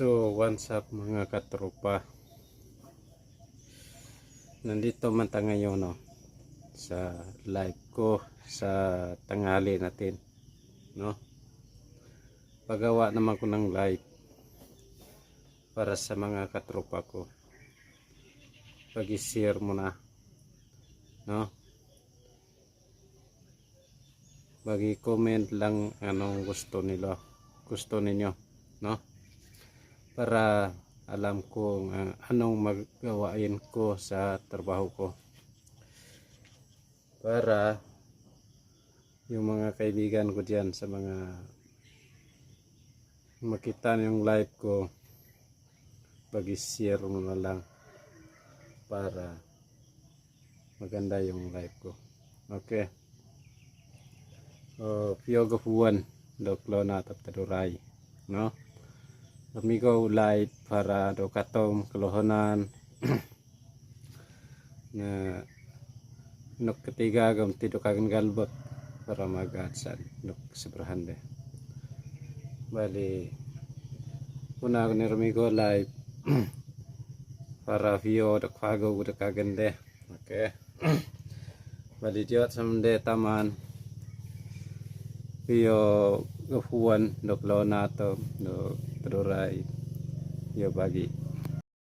So, what's up mga katropa? Nandito man tayo ngayon no, sa live ko sa tanghali natin. No? Pagawa naman ko ng live para sa mga katropa ko. Pag-share mo na. No? Pag-comment lang anong gusto ninyo. No? Para alam ko anong maggawain ko sa trabaho ko, para yung mga kaibigan ko dyan sa mga makita yung live ko, pag-share mo na lang para maganda yung live ko. Okay, Piogapuan doklo na taptaduray, no? Amigo live para do katom kelohonan na nuk ketiga gam tido kagen galbot para magatsan nuk sebrahan deh. Bali una ni amigo live para view dok fago dok kagen deh. Oke. Bali diot samde taman view gafuan dok lona to do terurai yo bagi